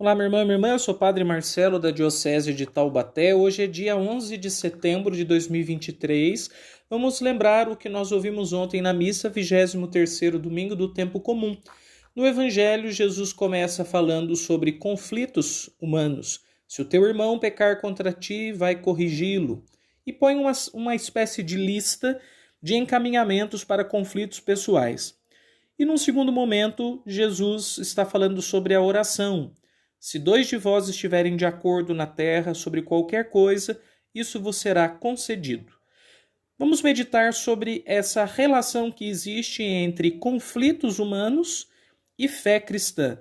Olá, minha irmã, eu sou o Padre Marcelo da Diocese de Taubaté. Hoje é dia 11 de setembro de 2023. Vamos lembrar o que nós ouvimos ontem na missa, 23º domingo do tempo comum. No Evangelho, Jesus começa falando sobre conflitos humanos. Se o teu irmão pecar contra ti, vai corrigi-lo. E põe uma espécie de lista de encaminhamentos para conflitos pessoais. E num segundo momento, Jesus está falando sobre a oração. Se dois de vós estiverem de acordo na terra sobre qualquer coisa, isso vos será concedido. Vamos meditar sobre essa relação que existe entre conflitos humanos e fé cristã.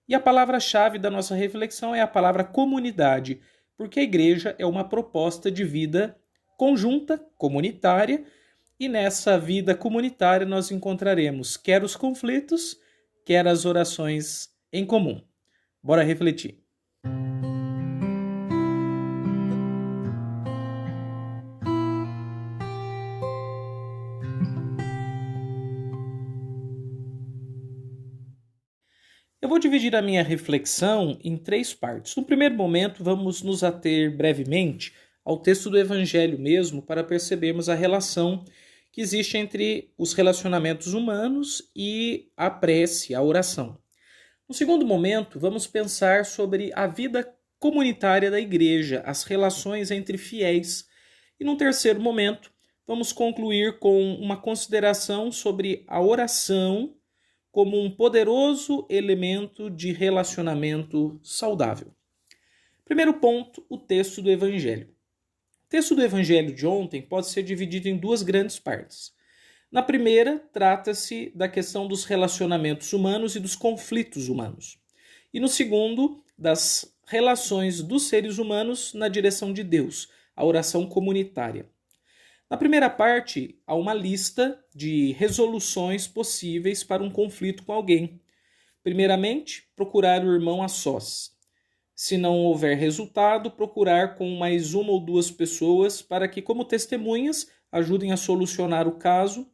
E a palavra-chave da nossa reflexão é a palavra comunidade, porque a igreja é uma proposta de vida conjunta, comunitária, e nessa vida comunitária nós encontraremos quer os conflitos, quer as orações em comum. Bora refletir. Eu vou dividir a minha reflexão em três partes. No primeiro momento, vamos nos ater brevemente ao texto do Evangelho mesmo, para percebermos a relação que existe entre os relacionamentos humanos e a prece, a oração. No segundo momento, vamos pensar sobre a vida comunitária da igreja, as relações entre fiéis. E num terceiro momento, vamos concluir com uma consideração sobre a oração como um poderoso elemento de relacionamento saudável. Primeiro ponto, o texto do Evangelho. O texto do Evangelho de ontem pode ser dividido em duas grandes partes. Na primeira, trata-se da questão dos relacionamentos humanos e dos conflitos humanos. E no segundo, das relações dos seres humanos na direção de Deus, a oração comunitária. Na primeira parte, há uma lista de resoluções possíveis para um conflito com alguém. Primeiramente, procurar o irmão a sós. Se não houver resultado, procurar com mais uma ou duas pessoas para que, como testemunhas, ajudem a solucionar o caso.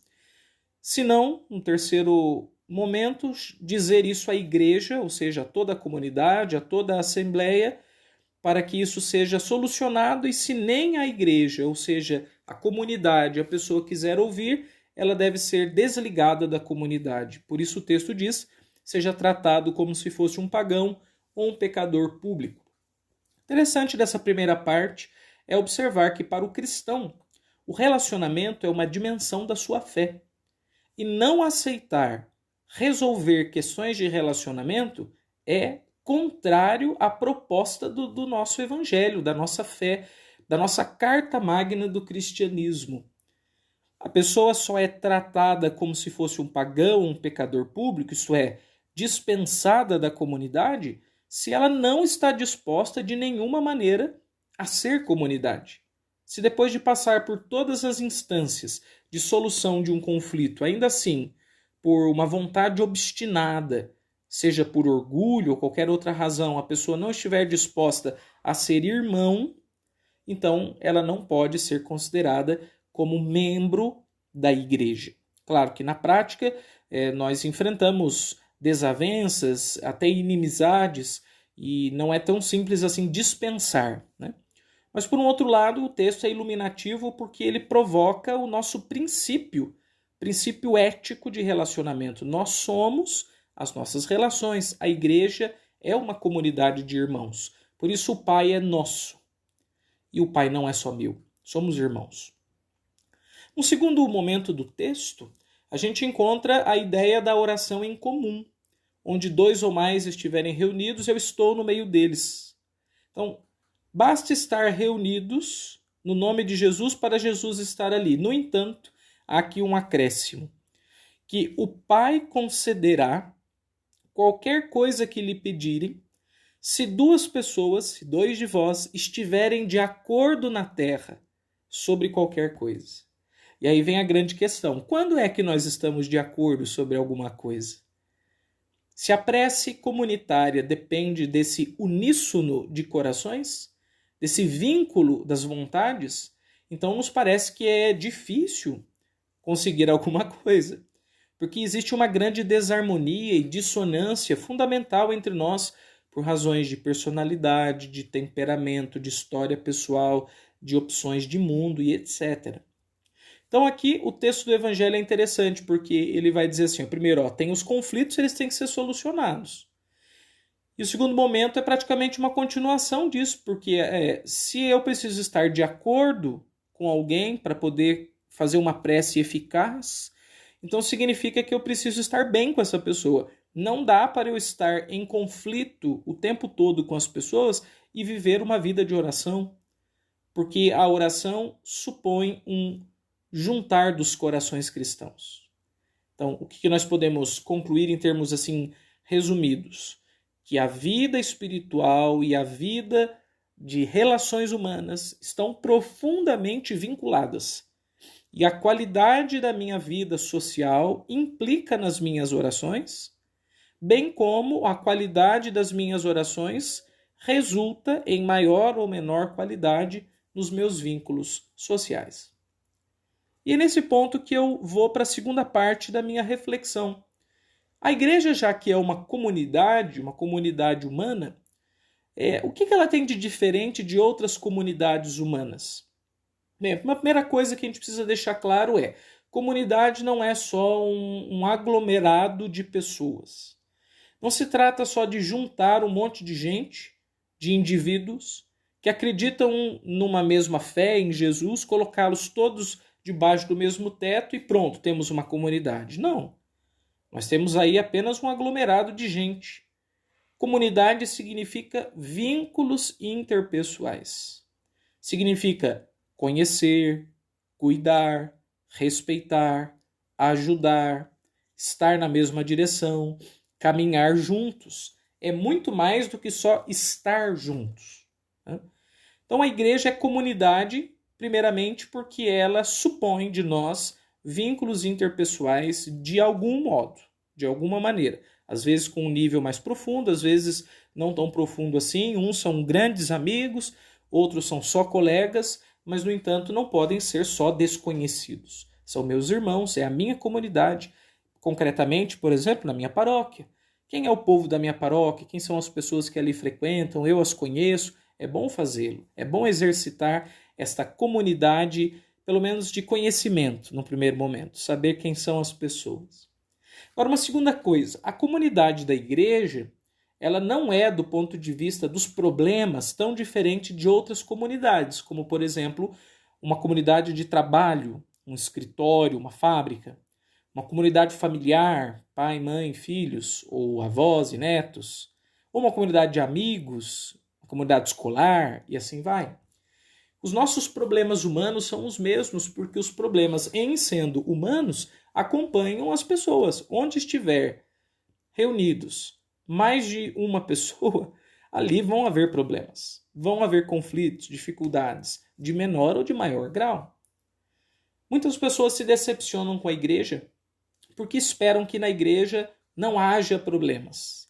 Se não, no terceiro momento, dizer isso à igreja, ou seja, a toda a comunidade, a toda a assembleia, para que isso seja solucionado, e se nem a igreja, ou seja, a comunidade, a pessoa quiser ouvir, ela deve ser desligada da comunidade. Por isso o texto diz, seja tratado como se fosse um pagão ou um pecador público. Interessante dessa primeira parte é observar que para o cristão, o relacionamento é uma dimensão da sua fé. E não aceitar resolver questões de relacionamento é contrário à proposta do nosso evangelho, da nossa fé, da nossa carta magna do cristianismo. A pessoa só é tratada como se fosse um pagão, um pecador público, isso é, dispensada da comunidade, se ela não está disposta de nenhuma maneira a ser comunidade. Se depois de passar por todas as instâncias de solução de um conflito, ainda assim, por uma vontade obstinada, seja por orgulho ou qualquer outra razão, a pessoa não estiver disposta a ser irmão, então ela não pode ser considerada como membro da igreja. Claro que na prática nós enfrentamos desavenças, até inimizades, e não é tão simples assim dispensar, né? Mas, por um outro lado, o texto é iluminativo porque ele provoca o nosso princípio ético de relacionamento. Nós somos as nossas relações. A igreja é uma comunidade de irmãos. Por isso o Pai é nosso. E o Pai não é só meu. Somos irmãos. No segundo momento do texto, a gente encontra a ideia da oração em comum. Onde dois ou mais estiverem reunidos, eu estou no meio deles. Então, basta estar reunidos no nome de Jesus para Jesus estar ali. No entanto, há aqui um acréscimo, que o Pai concederá qualquer coisa que lhe pedirem, se duas pessoas, se dois de vós, estiverem de acordo na terra sobre qualquer coisa. E aí vem a grande questão, quando é que nós estamos de acordo sobre alguma coisa? Se a prece comunitária depende desse uníssono de corações, desse vínculo das vontades, então nos parece que é difícil conseguir alguma coisa. Porque existe uma grande desarmonia e dissonância fundamental entre nós por razões de personalidade, de temperamento, de história pessoal, de opções de mundo e etc. Então aqui o texto do Evangelho é interessante, porque ele vai dizer assim, primeiro, tem os conflitos, eles têm que ser solucionados. E o segundo momento é praticamente uma continuação disso, porque se eu preciso estar de acordo com alguém para poder fazer uma prece eficaz, então significa que eu preciso estar bem com essa pessoa. Não dá para eu estar em conflito o tempo todo com as pessoas e viver uma vida de oração, porque a oração supõe um juntar dos corações cristãos. Então, o que nós podemos concluir em termos assim resumidos? Que a vida espiritual e a vida de relações humanas estão profundamente vinculadas. E a qualidade da minha vida social implica nas minhas orações, bem como a qualidade das minhas orações resulta em maior ou menor qualidade nos meus vínculos sociais. E é nesse ponto que eu vou para a segunda parte da minha reflexão. A igreja, já que é uma comunidade humana, o que ela tem de diferente de outras comunidades humanas? Bem, uma primeira coisa que a gente precisa deixar claro comunidade não é só um aglomerado de pessoas. Não se trata só de juntar um monte de gente, de indivíduos, que acreditam numa mesma fé em Jesus, colocá-los todos debaixo do mesmo teto e pronto, temos uma comunidade. Não. Nós temos aí apenas um aglomerado de gente. Comunidade significa vínculos interpessoais. Significa conhecer, cuidar, respeitar, ajudar, estar na mesma direção, caminhar juntos. É muito mais do que só estar juntos. Então a igreja é comunidade, primeiramente porque ela supõe de nós vínculos interpessoais de algum modo, de alguma maneira. Às vezes com um nível mais profundo, às vezes não tão profundo assim. Uns são grandes amigos, outros são só colegas, mas, no entanto, não podem ser só desconhecidos. São meus irmãos, é a minha comunidade. Concretamente, por exemplo, na minha paróquia. Quem é o povo da minha paróquia? Quem são as pessoas que ali frequentam? Eu as conheço. É bom fazê-lo. É bom exercitar esta comunidade, pelo menos de conhecimento, no primeiro momento. Saber quem são as pessoas. Agora, uma segunda coisa. A comunidade da igreja, ela não é, do ponto de vista dos problemas, tão diferente de outras comunidades, como, por exemplo, uma comunidade de trabalho, um escritório, uma fábrica, uma comunidade familiar, pai, mãe, filhos, ou avós e netos, ou uma comunidade de amigos, uma comunidade escolar, e assim vai. Os nossos problemas humanos são os mesmos, porque os problemas, em sendo humanos, acompanham as pessoas. Onde estiver reunidos mais de uma pessoa, ali vão haver problemas, vão haver conflitos, dificuldades, de menor ou de maior grau. Muitas pessoas se decepcionam com a igreja porque esperam que na igreja não haja problemas.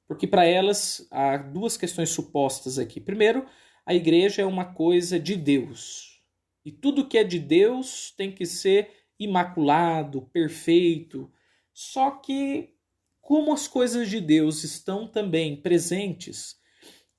Porque para elas há duas questões supostas aqui. Primeiro, a igreja é uma coisa de Deus. E tudo que é de Deus tem que ser imaculado, perfeito. Só que como as coisas de Deus estão também presentes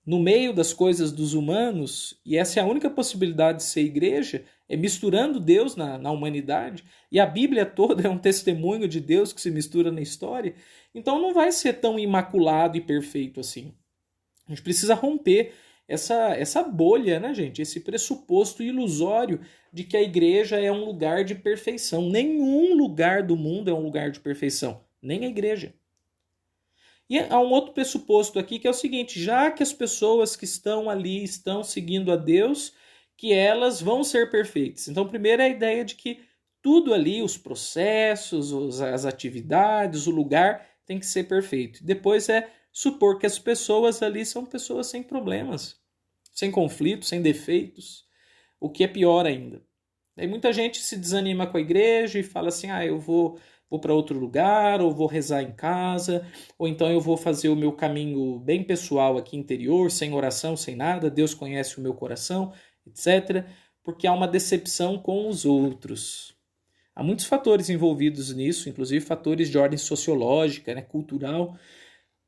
no meio das coisas dos humanos, e essa é a única possibilidade de ser igreja, é misturando Deus na humanidade, e a Bíblia toda é um testemunho de Deus que se mistura na história, então não vai ser tão imaculado e perfeito assim. A gente precisa romper essa bolha, né, gente? Esse pressuposto ilusório de que a igreja é um lugar de perfeição. Nenhum lugar do mundo é um lugar de perfeição, nem a igreja. E há um outro pressuposto aqui que é o seguinte: já que as pessoas que estão ali estão seguindo a Deus, que elas vão ser perfeitas. Então, primeiro é a ideia de que tudo ali, os processos, as atividades, o lugar tem que ser perfeito. Depois é supor que as pessoas ali são pessoas sem problemas, sem conflitos, sem defeitos, o que é pior ainda. Aí muita gente se desanima com a igreja e fala assim: eu vou para outro lugar, ou vou rezar em casa, ou então eu vou fazer o meu caminho bem pessoal aqui interior, sem oração, sem nada, Deus conhece o meu coração, etc., porque há uma decepção com os outros. Há muitos fatores envolvidos nisso, inclusive fatores de ordem sociológica, né, cultural,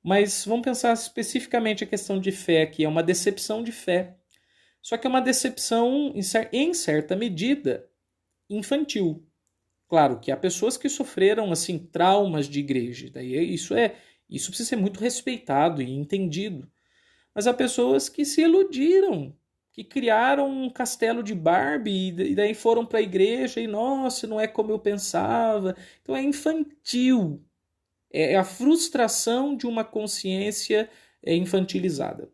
Mas vamos pensar especificamente a questão de fé aqui, é uma decepção de fé. Só que é uma decepção, em certa medida, infantil. Claro que há pessoas que sofreram assim traumas de igreja, daí isso precisa ser muito respeitado e entendido. Mas há pessoas que se iludiram, que criaram um castelo de Barbie e daí foram para a igreja e nossa, não é como eu pensava. Então é infantil. É a frustração de uma consciência infantilizada.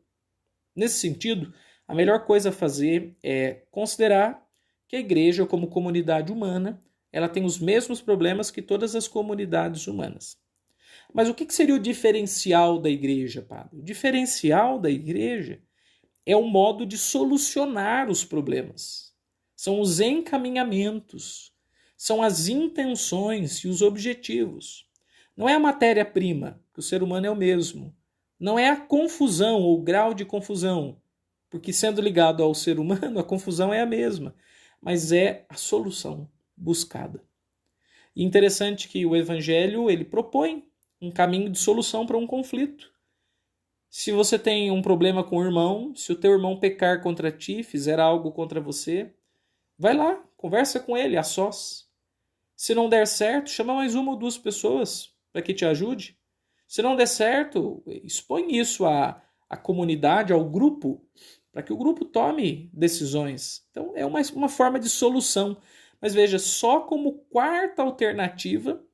Nesse sentido, a melhor coisa a fazer é considerar que a igreja, como comunidade humana, ela tem os mesmos problemas que todas as comunidades humanas. Mas o que seria o diferencial da igreja, padre? O diferencial da igreja é o modo de solucionar os problemas. São os encaminhamentos, são as intenções e os objetivos. Não é a matéria-prima, que o ser humano é o mesmo. Não é a confusão ou o grau de confusão, porque sendo ligado ao ser humano, a confusão é a mesma, mas é a solução buscada. E interessante que o Evangelho ele propõe um caminho de solução para um conflito. Se você tem um problema com o irmão, se o teu irmão pecar contra ti, fizer algo contra você, vai lá, conversa com ele a sós. Se não der certo, chama mais uma ou duas pessoas para que te ajude. Se não der certo, expõe isso à comunidade, ao grupo, para que o grupo tome decisões. Então, é uma forma de solução. Mas veja, só como quarta alternativa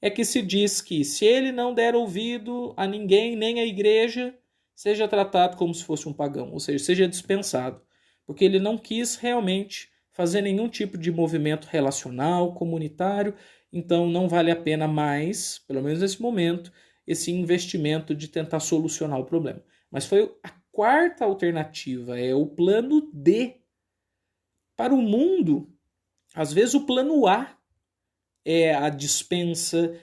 é que se diz que se ele não der ouvido a ninguém, nem à igreja, seja tratado como se fosse um pagão, ou seja, seja dispensado, porque ele não quis realmente fazer nenhum tipo de movimento relacional, comunitário, então não vale a pena mais, pelo menos nesse momento, esse investimento de tentar solucionar o problema. Mas foi a quarta alternativa, é o plano D. Para o mundo, às vezes o plano A é a dispensa,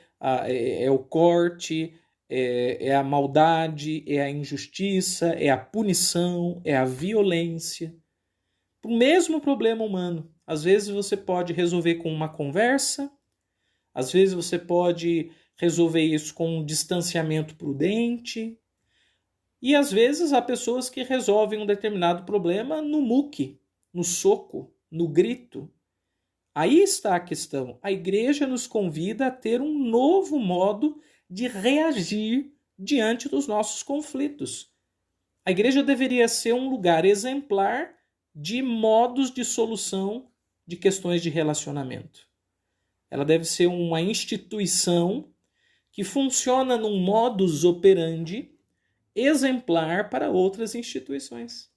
é o corte, é a maldade, é a injustiça, é a punição, é a violência. O mesmo problema humano. Às vezes você pode resolver com uma conversa, às vezes você pode resolver isso com um distanciamento prudente, e às vezes há pessoas que resolvem um determinado problema no muque, no soco, no grito. Aí está a questão. A igreja nos convida a ter um novo modo de reagir diante dos nossos conflitos. A igreja deveria ser um lugar exemplar de modos de solução de questões de relacionamento. Ela deve ser uma instituição que funciona num modus operandi exemplar para outras instituições.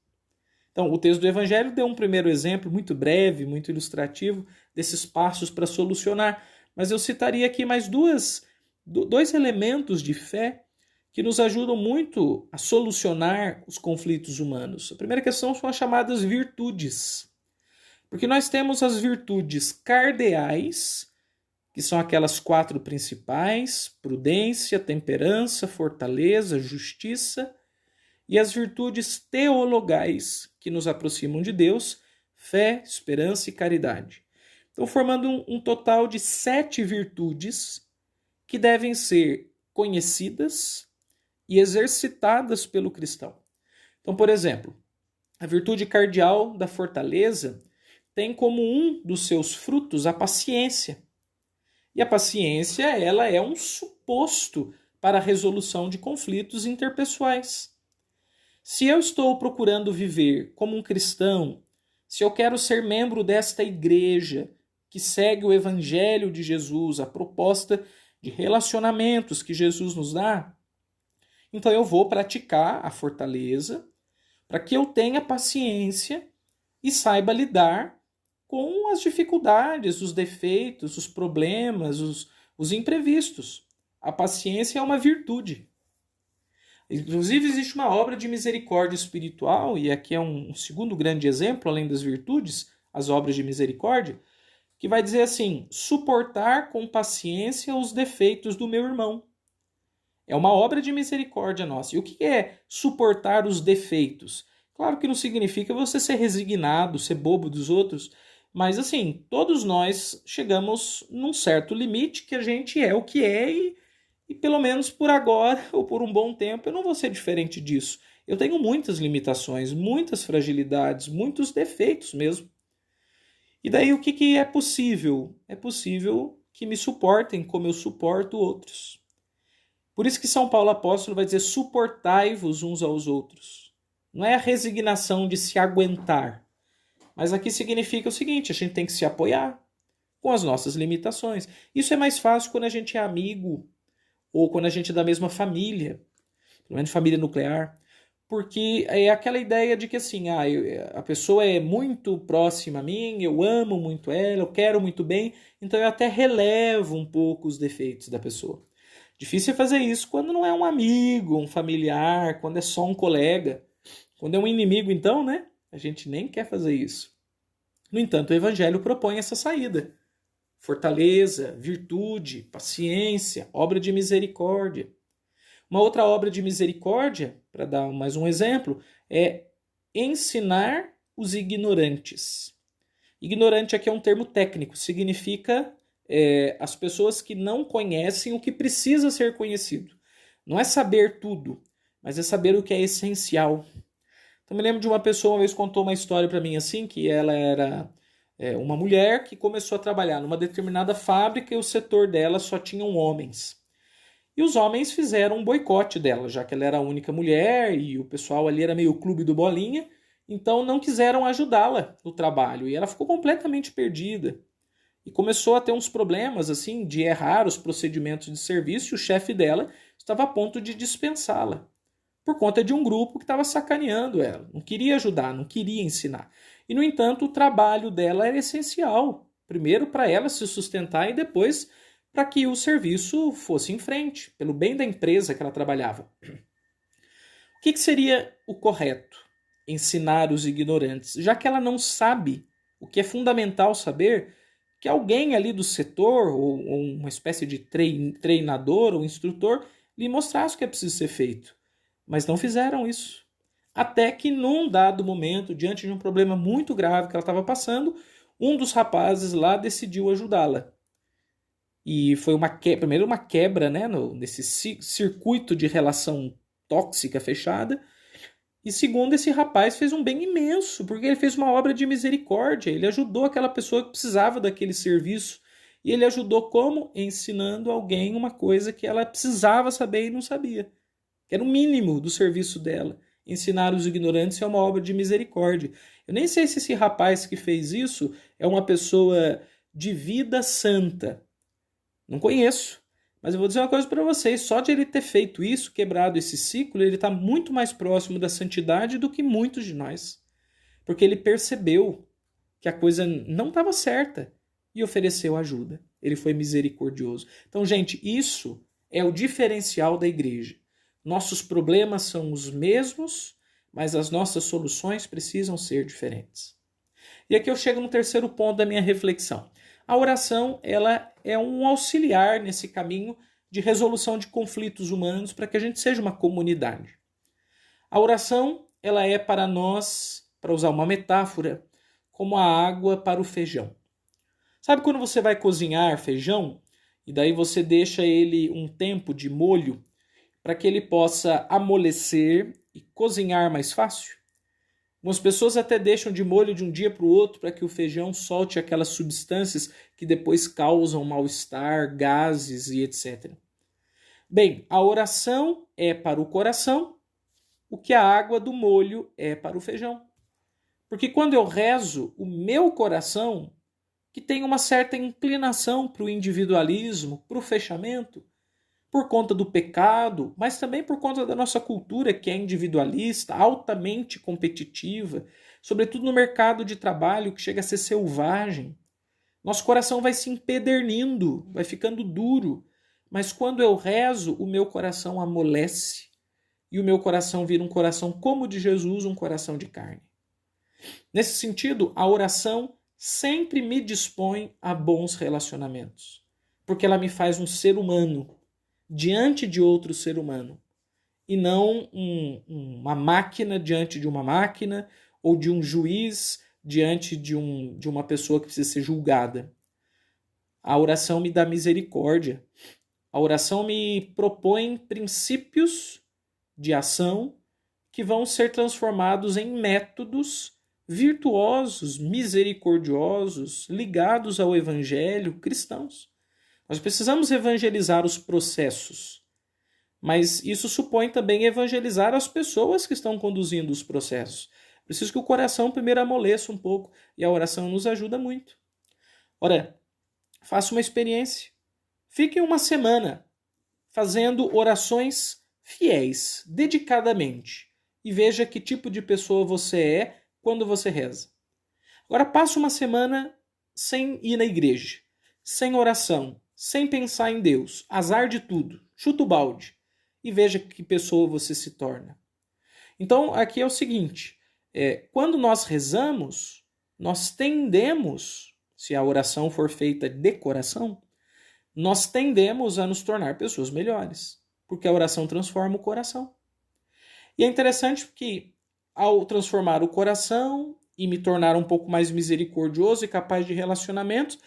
Então, o texto do Evangelho deu um primeiro exemplo muito breve, muito ilustrativo desses passos para solucionar, mas eu citaria aqui mais dois elementos de fé que nos ajudam muito a solucionar os conflitos humanos. A primeira questão são as chamadas virtudes. Porque nós temos as virtudes cardeais, que são aquelas 4 principais: prudência, temperança, fortaleza, justiça, e as virtudes teologais, que nos aproximam de Deus: fé, esperança e caridade. Então, formando um total de 7 virtudes que devem ser conhecidas e exercitadas pelo cristão. Então, por exemplo, a virtude cardeal da fortaleza tem como um dos seus frutos a paciência. E a paciência, ela é um suposto para a resolução de conflitos interpessoais. Se eu estou procurando viver como um cristão, se eu quero ser membro desta igreja que segue o Evangelho de Jesus, a proposta de relacionamentos que Jesus nos dá, então eu vou praticar a fortaleza para que eu tenha paciência e saiba lidar com as dificuldades, os defeitos, os problemas, os imprevistos. A paciência é uma virtude. Inclusive, existe uma obra de misericórdia espiritual, e aqui é um segundo grande exemplo, além das virtudes, as obras de misericórdia, que vai dizer assim: suportar com paciência os defeitos do meu irmão. É uma obra de misericórdia nossa. E o que é suportar os defeitos? Claro que não significa você ser resignado, ser bobo dos outros, mas assim, todos nós chegamos num certo limite que a gente é o que é e E pelo menos por agora, ou por um bom tempo, eu não vou ser diferente disso. Eu tenho muitas limitações, muitas fragilidades, muitos defeitos mesmo. E daí o que é possível? É possível que me suportem como eu suporto outros. Por isso que São Paulo apóstolo vai dizer: suportai-vos uns aos outros. Não é a resignação de se aguentar, mas aqui significa o seguinte: a gente tem que se apoiar com as nossas limitações. Isso é mais fácil quando a gente é amigo ou quando a gente é da mesma família, pelo menos família nuclear, porque é aquela ideia de que assim, a pessoa é muito próxima a mim, eu amo muito ela, eu quero muito bem, então eu até relevo um pouco os defeitos da pessoa. Difícil é fazer isso quando não é um amigo, um familiar, quando é só um colega. Quando é um inimigo, então, né? A gente nem quer fazer isso. No entanto, o Evangelho propõe essa saída. Fortaleza, virtude, paciência, obra de misericórdia. Uma outra obra de misericórdia, para dar mais um exemplo, é ensinar os ignorantes. Ignorante aqui é um termo técnico, significa as pessoas que não conhecem o que precisa ser conhecido. Não é saber tudo, mas é saber o que é essencial. Então me lembro de uma pessoa uma vez contou uma história para mim assim, que ela era uma mulher que começou a trabalhar numa determinada fábrica e o setor dela só tinham homens. E os homens fizeram um boicote dela, já que ela era a única mulher e o pessoal ali era meio clube do bolinha, então não quiseram ajudá-la no trabalho e ela ficou completamente perdida. E começou a ter uns problemas assim de errar os procedimentos de serviço e o chefe dela estava a ponto de dispensá-la por conta de um grupo que estava sacaneando ela, não queria ajudar, não queria ensinar. E, no entanto, o trabalho dela era essencial, primeiro para ela se sustentar e depois para que o serviço fosse em frente, pelo bem da empresa que ela trabalhava. O que seria o correto? Ensinar os ignorantes, já que ela não sabe o que é fundamental saber, que alguém ali do setor, ou uma espécie de treinador ou instrutor, lhe mostrasse o que é preciso ser feito. Mas não fizeram isso. Até que num dado momento, diante de um problema muito grave que ela estava passando, um dos rapazes lá decidiu ajudá-la. E foi primeiro uma quebra, né, nesse circuito de relação tóxica fechada. E segundo, esse rapaz fez um bem imenso, porque ele fez uma obra de misericórdia. Ele ajudou aquela pessoa que precisava daquele serviço. E ele ajudou como? Ensinando alguém uma coisa que ela precisava saber e não sabia. Que era o mínimo do serviço dela. Ensinar os ignorantes é uma obra de misericórdia. Eu nem sei se esse rapaz que fez isso é uma pessoa de vida santa. Não conheço. Mas eu vou dizer uma coisa para vocês. Só de ele ter feito isso, quebrado esse ciclo, ele está muito mais próximo da santidade do que muitos de nós. Porque ele percebeu que a coisa não estava certa e ofereceu ajuda. Ele foi misericordioso. Então, gente, isso é o diferencial da igreja. Nossos problemas são os mesmos, mas as nossas soluções precisam ser diferentes. E aqui eu chego no terceiro ponto da minha reflexão. A oração, ela é um auxiliar nesse caminho de resolução de conflitos humanos para que a gente seja uma comunidade. A oração, ela é para nós, para usar uma metáfora, como a água para o feijão. Sabe quando você vai cozinhar feijão e daí você deixa ele um tempo de molho para que ele possa amolecer e cozinhar mais fácil? Algumas pessoas até deixam de molho de um dia para o outro para que o feijão solte aquelas substâncias que depois causam mal-estar, gases e etc. Bem, a oração é para o coração o que a água do molho é para o feijão. Porque quando eu rezo, o meu coração, que tem uma certa inclinação para o individualismo, para o fechamento, por conta do pecado, mas também por conta da nossa cultura que é individualista, altamente competitiva, sobretudo no mercado de trabalho que chega a ser selvagem. Nosso coração vai se empedernindo, vai ficando duro, mas quando eu rezo, o meu coração amolece e o meu coração vira um coração como o de Jesus, um coração de carne. Nesse sentido, a oração sempre me dispõe a bons relacionamentos, porque ela me faz um ser humano diante de outro ser humano, e não uma máquina diante de uma máquina, ou de um juiz diante de uma pessoa que precisa ser julgada. A oração me dá misericórdia. A oração me propõe princípios de ação que vão ser transformados em métodos virtuosos, misericordiosos, ligados ao evangelho, cristãos. Nós precisamos evangelizar os processos, mas isso supõe também evangelizar as pessoas que estão conduzindo os processos. Preciso que o coração primeiro amoleça um pouco, e a oração nos ajuda muito. Ora, faça uma experiência. Fique uma semana fazendo orações fiéis, dedicadamente, e veja que tipo de pessoa você é quando você reza. Agora passe uma semana sem ir na igreja, sem oração, sem pensar em Deus, azar de tudo, chuta o balde, e veja que pessoa você se torna. Então aqui é o seguinte, quando nós rezamos, nós tendemos, se a oração for feita de coração, nós tendemos a nos tornar pessoas melhores, porque a oração transforma o coração. E é interessante que, ao transformar o coração e me tornar um pouco mais misericordioso e capaz de relacionamentos,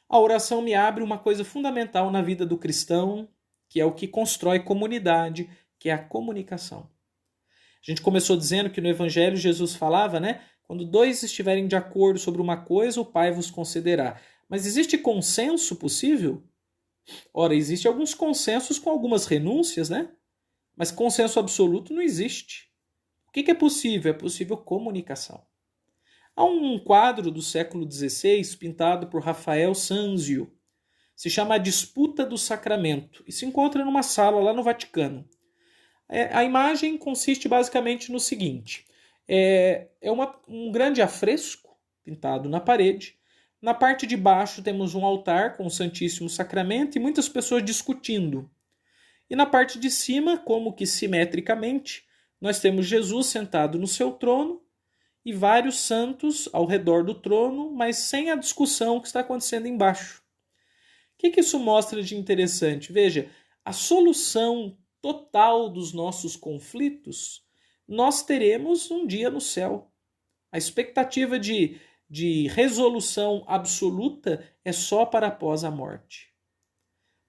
a oração me abre uma coisa fundamental na vida do cristão, que é o que constrói comunidade, que é a comunicação. A gente começou dizendo que no Evangelho Jesus falava, né? Quando dois estiverem de acordo sobre uma coisa, o Pai vos concederá. Mas existe consenso possível? Ora, existem alguns consensos com algumas renúncias, né? Mas consenso absoluto não existe. O que é possível? É possível comunicação. Há um quadro do século XVI, pintado por Rafael Sanzio, se chama A Disputa do Sacramento, e se encontra numa sala lá no Vaticano. A imagem consiste basicamente no seguinte, um grande afresco pintado na parede. Na parte de baixo temos um altar com o Santíssimo Sacramento e muitas pessoas discutindo. E na parte de cima, como que simetricamente, nós temos Jesus sentado no seu trono e vários santos ao redor do trono, mas sem a discussão que está acontecendo embaixo. O que isso mostra de interessante? Veja, a solução total dos nossos conflitos nós teremos um dia no céu. A expectativa de resolução absoluta é só para após a morte.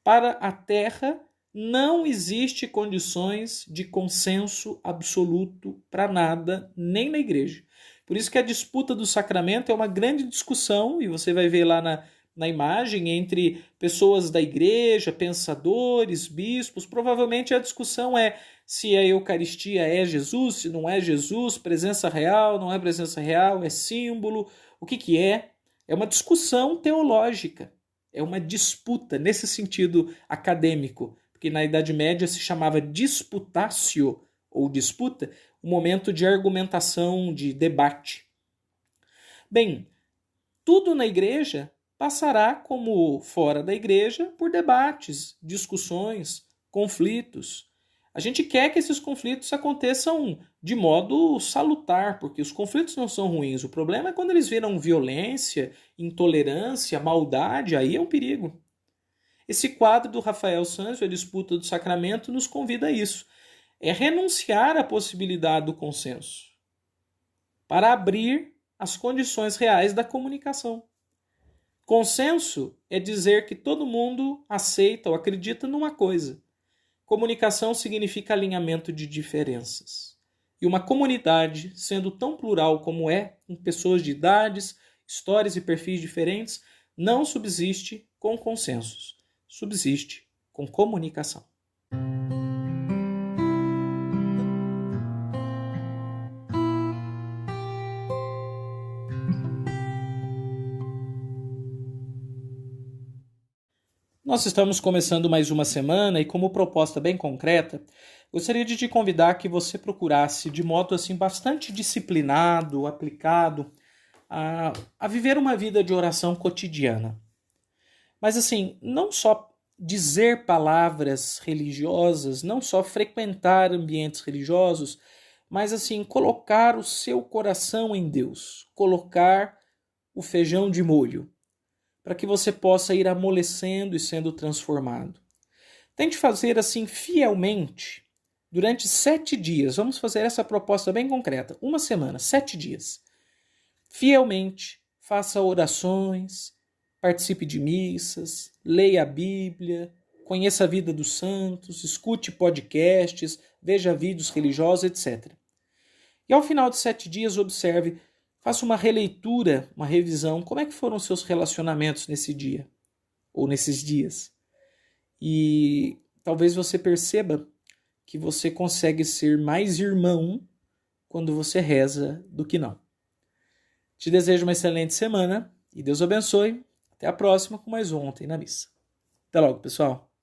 Para a Terra não existe condições de consenso absoluto para nada, nem na igreja. Por isso que a disputa do sacramento é uma grande discussão, e você vai ver lá na imagem, entre pessoas da igreja, pensadores, bispos. Provavelmente a discussão é se a Eucaristia é Jesus, se não é Jesus, presença real, não é presença real, é símbolo, o que é? É uma discussão teológica, é uma disputa nesse sentido acadêmico, porque na Idade Média se chamava disputatio, ou disputa, um momento de argumentação, de debate. Bem, tudo na igreja passará, como fora da igreja, por debates, discussões, conflitos. A gente quer que esses conflitos aconteçam de modo salutar, porque os conflitos não são ruins. O problema é quando eles viram violência, intolerância, maldade, aí é um perigo. Esse quadro do Rafael Sanzio, A Disputa do Sacramento, nos convida a isso. É renunciar à possibilidade do consenso para abrir as condições reais da comunicação. Consenso é dizer que todo mundo aceita ou acredita numa coisa. Comunicação significa alinhamento de diferenças. E uma comunidade, sendo tão plural como é, com pessoas de idades, histórias e perfis diferentes, não subsiste com consensos. Subsiste com comunicação. Nós estamos começando mais uma semana e, como proposta bem concreta, gostaria de te convidar que você procurasse de modo assim bastante disciplinado, aplicado, a viver uma vida de oração cotidiana. Mas assim, não só dizer palavras religiosas, não só frequentar ambientes religiosos, mas assim, colocar o seu coração em Deus, colocar o feijão de molho, para que você possa ir amolecendo e sendo transformado. Tente fazer assim fielmente durante 7 dias. Vamos fazer essa proposta bem concreta. Uma semana, 7 dias. Fielmente, faça orações, participe de missas, leia a Bíblia, conheça a vida dos santos, escute podcasts, veja vídeos religiosos, etc. E ao final de 7 dias, observe, faça uma releitura, uma revisão, como é que foram os seus relacionamentos nesse dia, ou nesses dias. E talvez você perceba que você consegue ser mais irmão quando você reza do que não. Te desejo uma excelente semana e Deus abençoe. Até a próxima com mais um Ontem na Missa. Até logo, pessoal.